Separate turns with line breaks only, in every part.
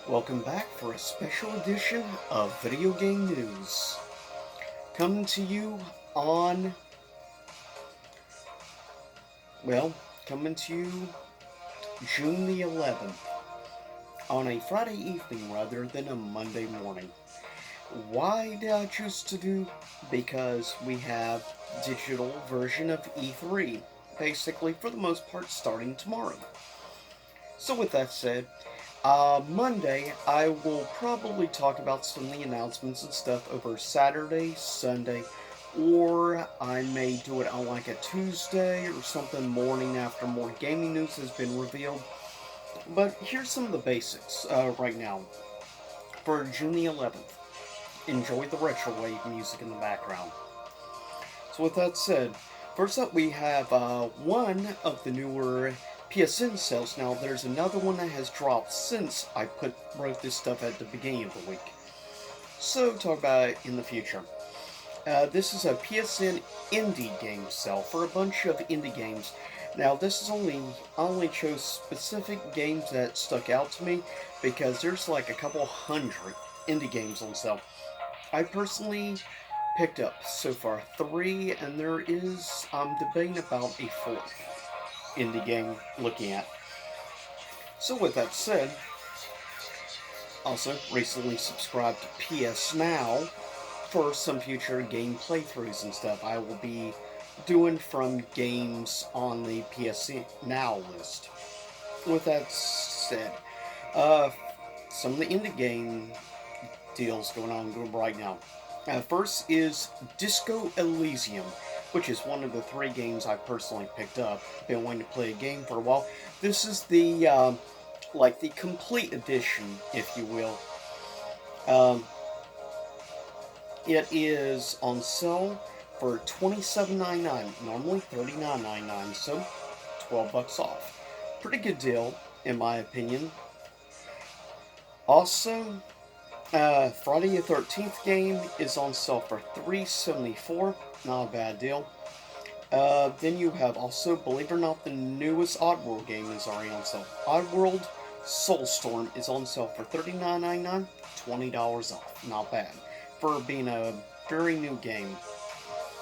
Welcome back for a special edition of Video Game News. Coming to you on, coming to you June the 11th, on a Friday evening rather than a Monday morning. Why did I choose to do? Because we have digital version of E3, basically for the most part starting tomorrow. So with that said, Monday, I will probably talk about some of the announcements and stuff over Saturday, Sunday, or I may do it on like a Tuesday or something morning after more gaming news has been revealed. But here's some of the basics right now. For June the 11th, enjoy the retro wave music in the background. So with that said, first up we have one of the newer PSN sales. Now there's another one that has dropped since I wrote this stuff at the beginning of the week. So talk about it in the future. This is a PSN indie game sale for a bunch of indie games. Now this is I only chose specific games that stuck out to me because there's like a couple hundred indie games on sale. I personally picked up so far 3, and I'm debating about a 4th indie game looking at. So with that said, also recently subscribed to PS Now for some future game playthroughs and stuff I will be doing from games on the PS Now list. With that said, some of the indie game deals going on right now. First is Disco Elysium, which is one of the 3 games I personally picked up. Been wanting to play a game for a while. This is the the complete edition, if you will. It is on sale for $27.99, normally $39.99, so $12 off. Pretty good deal, in my opinion. Also, Friday the 13th game is on sale for $3.74. Not a bad deal. Then you have also, believe it or not, the newest Oddworld game is already on sale. Oddworld Soulstorm is on sale for $39.99, $20 off. Not bad for being a very new game.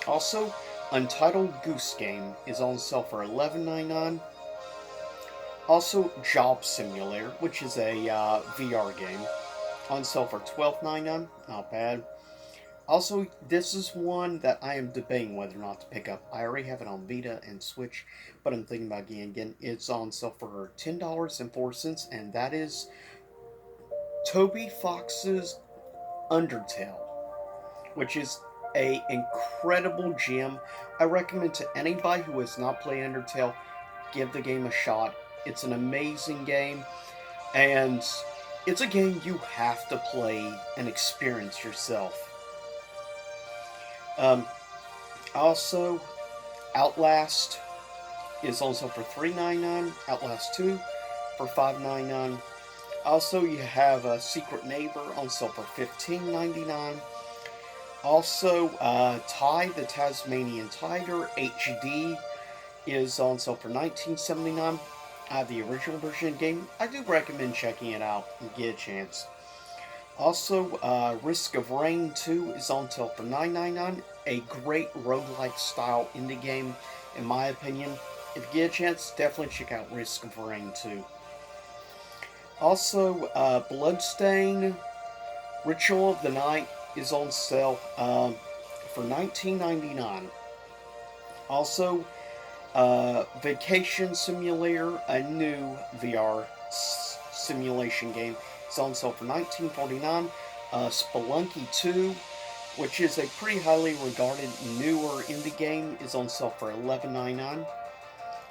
Also, Untitled Goose Game is on sale for $11.99. Also, Job Simulator, which is a VR game, on sale for $12.99, not bad. Also, this is one that I am debating whether or not to pick up. I already have it on Vita and Switch, but I'm thinking about getting it again. It's on sale for $10.04, and that is Toby Fox's Undertale, which is a incredible gem. I recommend to anybody who has not played Undertale, give the game a shot. It's an amazing game, and it's a game you have to play and experience yourself. Also, Outlast is also for $3.99. Outlast 2 for $5.99. Also, you have a Secret Neighbor on sale for $15.99. Also, Ty the Tasmanian Tiger HD is on sale for $19.79. I have the original version of the game. I do recommend checking it out and get a chance. Also, Risk of Rain 2 is on sale for $9.99. A great roguelike style indie game, in my opinion. If you get a chance, definitely check out Risk of Rain 2. Also, Bloodstain Ritual of the Night is on sale for $19.99. Also, Vacation Simulator, a new VR simulation game, is on sale for $19.49. Spelunky 2, which is a pretty highly regarded newer indie game, is on sale for $11.99.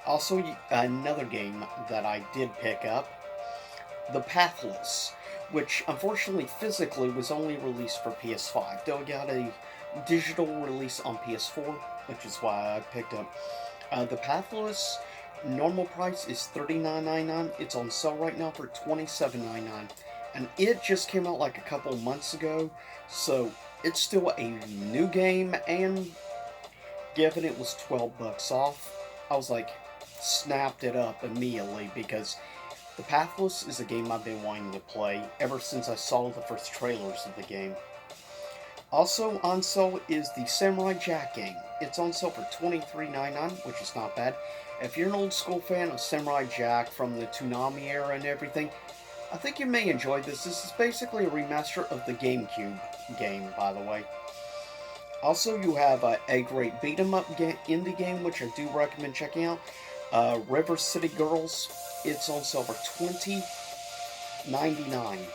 Also, another game that I did pick up, The Pathless, which unfortunately physically was only released for PS5. Though it got a digital release on PS4, which is why I picked up. The Pathless normal price is $39.99. It's on sale right now for $27.99. And it just came out like a couple months ago, so it's still a new game, and given it was $12 off, I was like, snapped it up immediately because The Pathless is a game I've been wanting to play ever since I saw the first trailers of the game. Also on sale is the Samurai Jack game. It's on sale for $23.99, which is not bad. If you're an old school fan of Samurai Jack from the Toonami era and everything, I think you may enjoy this. This is basically a remaster of the GameCube game, by the way. Also, you have a great beat 'em up indie game, which I do recommend checking out. River City Girls. It's on sale for $20.99.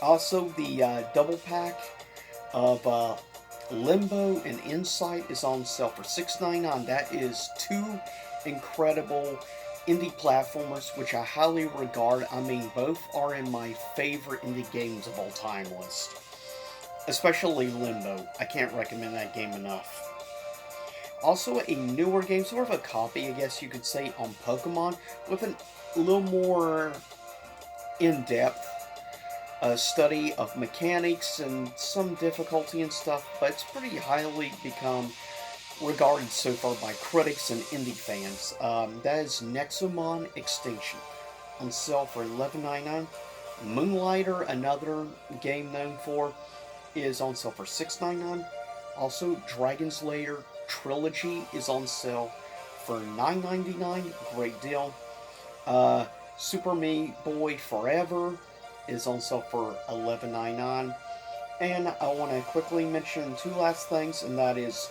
Also, the double pack of Limbo and Insight is on sale for $6.99. That is two incredible indie platformers which I highly regard. I mean, both are in my favorite indie games of all time list. Especially Limbo. I can't recommend that game enough. Also, a newer game, sort of a copy, I guess you could say, on Pokemon, with a little more in-depth study of mechanics and some difficulty and stuff, but it's pretty highly become regarded so far by critics and indie fans. That is Nexomon Extinction, on sale for $11.99. Moonlighter, another game known for, is on sale for $6.99. Also, Dragon's Lair Trilogy is on sale for $9.99. Great deal. Super Meat Boy Forever is on sale for $11.99. And I want to quickly mention two last things, and that is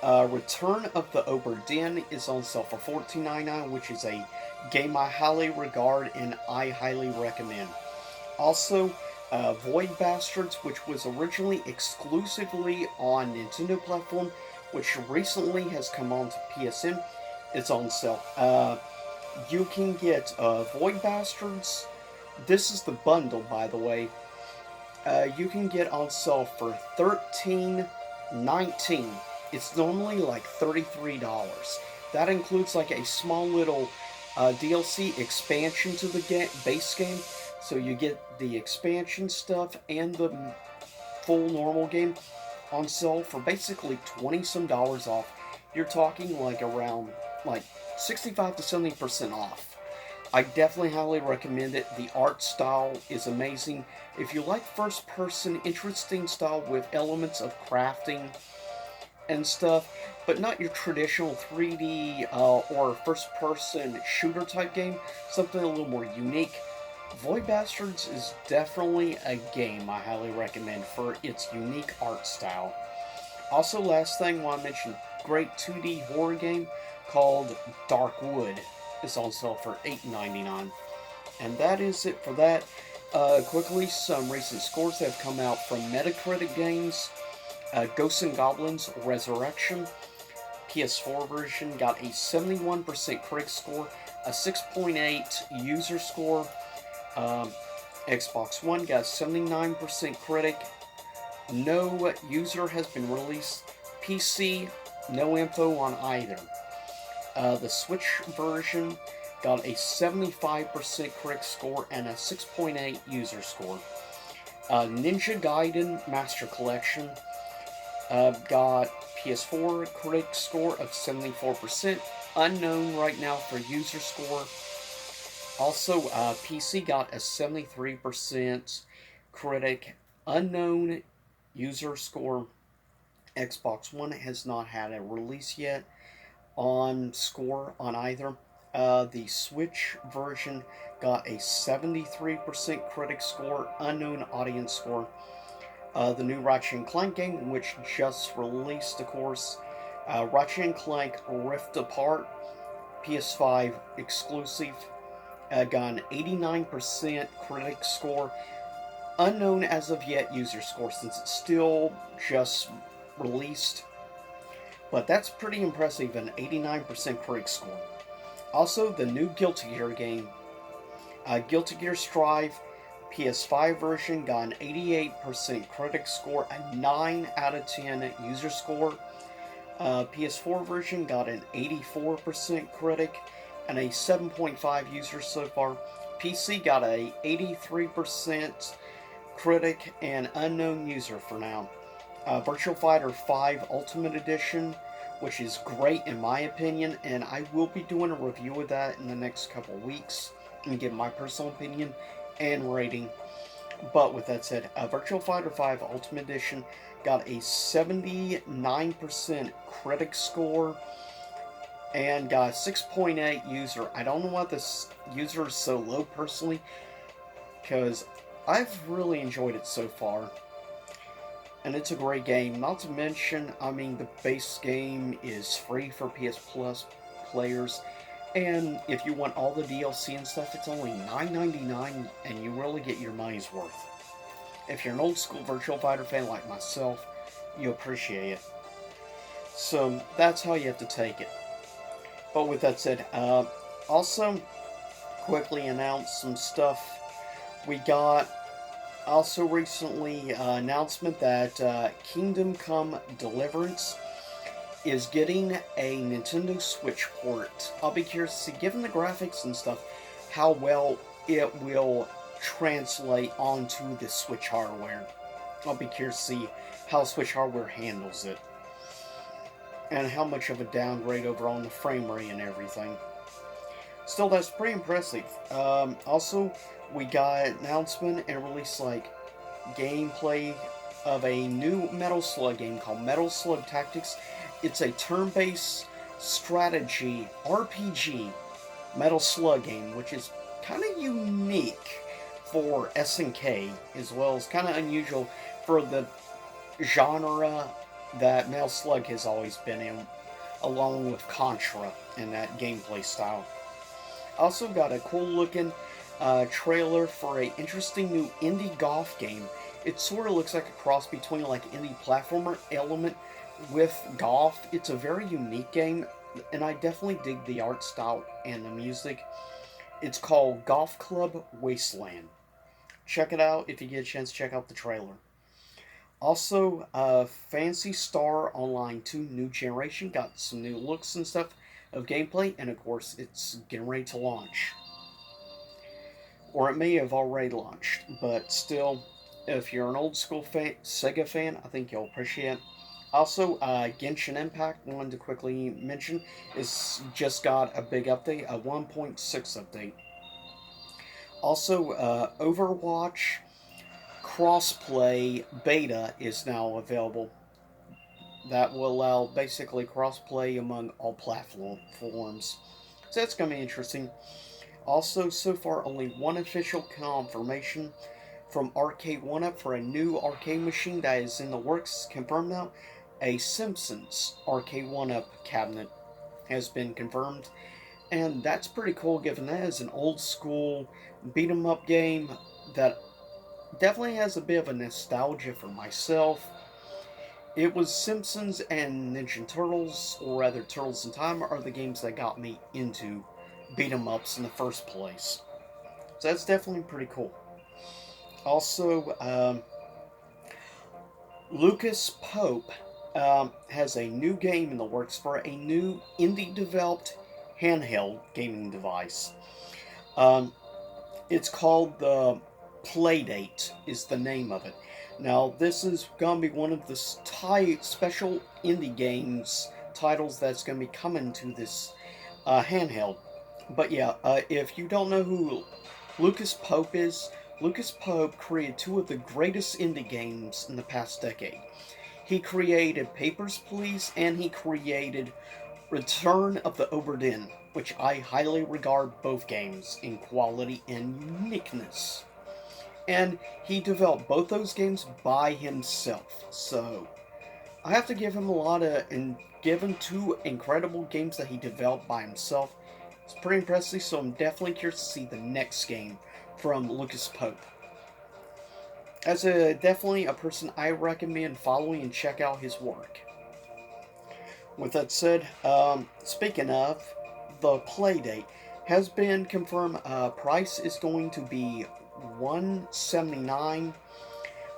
Return of the Obra Dinn is on sale for $14.99, which is a game I highly regard and I highly recommend. Also, Void Bastards, which was originally exclusively on Nintendo platform, which recently has come on to PSN, is on sale. You can get Void Bastards. This is the bundle, by the way. You can get on sale for $13.19. It's normally like $33. That includes like a small little DLC expansion to the base game. So you get the expansion stuff and the full normal game on sale for basically $20-some off. You're talking like around like 65 to 70% off. I definitely highly recommend it. The art style is amazing. If you like first person, interesting style with elements of crafting and stuff, but not your traditional 3D or first person shooter type game, something a little more unique, Void Bastards is definitely a game I highly recommend for its unique art style. Also, last thing I want to mention, great 2D horror game called Dark Wood is on sale for $8.99. And that is it for that. Quickly, some recent scores that have come out from Metacritic games. Ghosts and Goblins Resurrection, PS4 version, got a 71% critic score, a 6.8 user score. Xbox One got 79% critic. No user has been released. PC, no info on either. The Switch version got a 75% critic score and a 6.8 user score. Ninja Gaiden Master Collection got PS4 critic score of 74%. Unknown right now for user score. Also, PC got a 73% critic, unknown user score. Xbox One has not had a release yet on score on either. The Switch version got a 73% critic score, unknown audience score. The new Ratchet & Clank game, which just released, of course, Ratchet & Clank Rift Apart, PS5 exclusive, got an 89% critic score, unknown as of yet user score since it's still just released, but that's pretty impressive, an 89% critic score. Also, the new Guilty Gear game, Guilty Gear Strive PS5 version, got an 88% critic score, a 9 out of 10 user score. PS4 version got an 84% critic and a 7.5 user so far. PC got a 83% critic and unknown user for now. Virtua Fighter 5 Ultimate Edition, which is great in my opinion, and I will be doing a review of that in the next couple weeks. and give my personal opinion and rating. But with that said, Virtual Fighter 5 Ultimate Edition got a 79% critic score and got a 6.8 user. I don't know why this user is so low personally, because I've really enjoyed it so far. And it's a great game. Not to mention, I mean, the base game is free for PS Plus players. And if you want all the DLC and stuff, it's only $9.99 and you really get your money's worth. If you're an old school Virtual Fighter fan like myself, you appreciate it. So that's how you have to take it. But with that said, also quickly announce some stuff. We got also recently announcement that Kingdom Come Deliverance is getting a Nintendo Switch port. I'll be curious to see, given the graphics and stuff, how well it will translate onto the Switch hardware. I'll be curious to see how Switch hardware handles it, and how much of a downgrade over on the frame rate and everything. Still, that's pretty impressive. Also, we got an announcement and release like gameplay of a new Metal Slug game called Metal Slug Tactics. It's a turn-based strategy RPG Metal Slug game, which is kind of unique for SNK, as well as kind of unusual for the genre that Metal Slug has always been in, along with Contra and that gameplay style. Also got a cool looking trailer for a interesting new indie golf game. It sort of looks like a cross between like indie platformer element with golf. It's a very unique game, and I definitely dig the art style and the music. It's called Golf Club Wasteland. Check it out if you get a chance. Check out the trailer. Also, Phantasy Star Online 2 New Generation got some new looks and stuff of gameplay, and of course, it's getting ready to launch. Or it may have already launched, but still, if you're an old school Sega fan, I think you'll appreciate it. Also, Genshin Impact, wanted to quickly mention, is just got a big update, a 1.6 update. Also, Overwatch crossplay beta is now available. That will allow basically crossplay among all platforms. So that's going to be interesting. Also, so far, only one official confirmation from Arcade 1UP for a new arcade machine that is in the works, confirmed now. A Simpsons Arcade 1UP cabinet has been confirmed, and that's pretty cool given that is an old school beat 'em up game that definitely has a bit of a nostalgia for myself. It was Simpsons and Ninja Turtles, or rather Turtles in Time, are the games that got me into beat 'em ups in the first place. So that's definitely pretty cool. Also, Lucas Pope has a new game in the works for a new indie-developed handheld gaming device. It's called the Playdate, is the name of it. Now, this is going to be one of the special indie games titles that's going to be coming to this handheld. But yeah, if you don't know who Lucas Pope is, Lucas Pope created two of the greatest indie games in the past decade. He created Papers, Please, and he created Return of the Obra Dinn, which I highly regard both games in quality and uniqueness. And he developed both those games by himself. So I have to give him a lot of, and given two incredible games that he developed by himself, it's pretty impressive. So I'm definitely curious to see the next game from Lucas Pope. As definitely a person I recommend following and check out his work. With that said, speaking of, the Playdate has been confirmed. Price is going to be $179,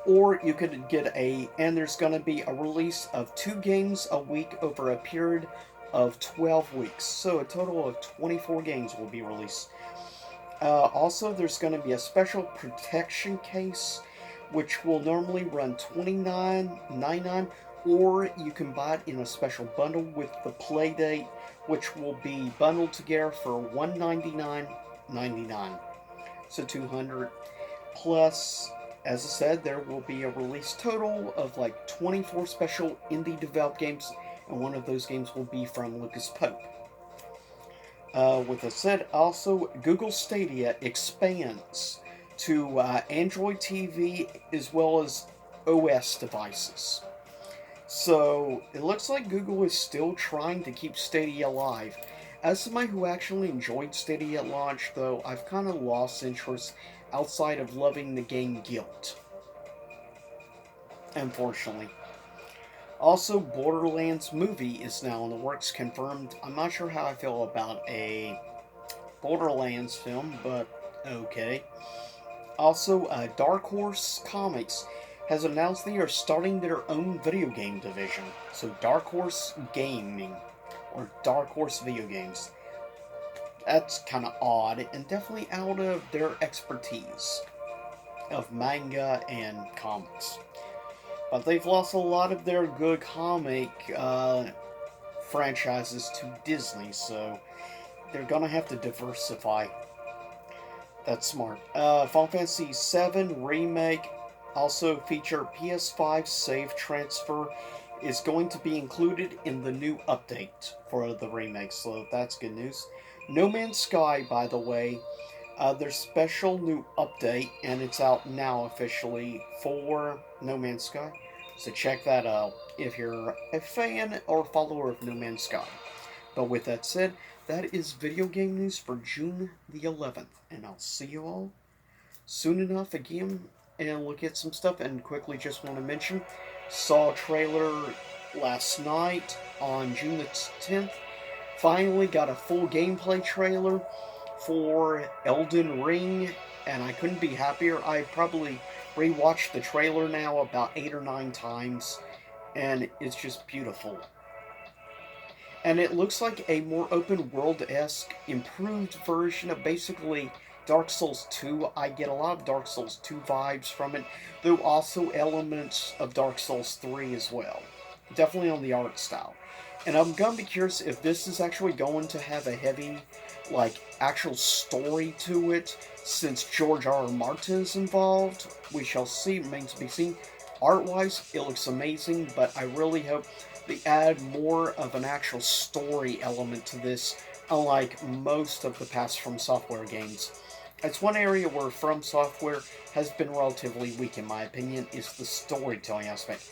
or you could get and there's going to be a release of 2 games a week over a period of 12 weeks. So a total of 24 games will be released. Also, there's going to be a special protection case, which will normally run $29.99, or you can buy it in a special bundle with the Playdate, which will be bundled together for $199. $199. So 200 plus. As I said, there will be a release total of like 24 special indie developed games, and one of those games will be from Lucas Pope. With that said, also Google Stadia expands to Android TV as well as OS devices. So it looks like Google is still trying to keep Stadia alive. As somebody who actually enjoyed Stadia at launch, though, I've kind of lost interest outside of loving the game Guilt. Unfortunately. Also, Borderlands movie is now in the works, confirmed. I'm not sure how I feel about a Borderlands film, but okay. Also, Dark Horse Comics has announced they are starting their own video game division. So, Dark Horse Gaming, or Dark Horse Video Games. That's kind of odd, and definitely out of their expertise of manga and comics. But they've lost a lot of their good comic franchises to Disney, so they're gonna have to diversify. That's smart. Final Fantasy VII Remake also feature PS5 save transfer is going to be included in the new update for the remake, so that's good news. No Man's Sky, by the way, their special new update, and it's out now officially for No Man's Sky. So check that out if you're a fan or follower of No Man's Sky. But with that said, that is video game news for June the 11th, and I'll see you all soon enough again and look at some stuff. And quickly just want to mention, saw a trailer last night on June the 10th. Finally got a full gameplay trailer for Elden Ring, and I couldn't be happier. I probably rewatched the trailer now about 8 or 9 times, and it's just beautiful. And it looks like a more open world-esque, improved version of basically Dark Souls 2. I get a lot of Dark Souls 2 vibes from it, though also elements of Dark Souls 3 as well. Definitely on the art style. And I'm gonna be curious if this is actually going to have a heavy, like, actual story to it, since George R. R. Martin's involved. We shall see, remains to be seen. Art-wise, it looks amazing, but I really hope they add more of an actual story element to this, unlike most of the past From Software games. It's one area where From Software has been relatively weak, in my opinion, is the storytelling aspect.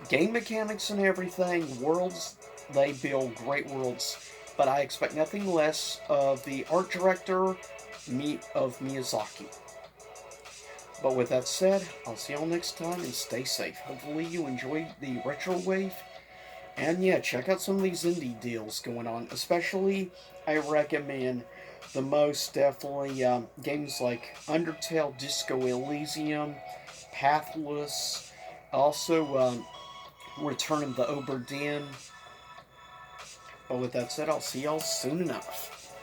Game mechanics and everything, worlds, they build great worlds, but I expect nothing less of the art director of Miyazaki. But with that said, I'll see y'all next time and stay safe. Hopefully you enjoyed the retro wave. And yeah, check out some of these indie deals going on. Especially, I recommend the most definitely games like Undertale, Disco Elysium, Pathless, also Return of the Obra Dinn. But with that said, I'll see y'all soon enough.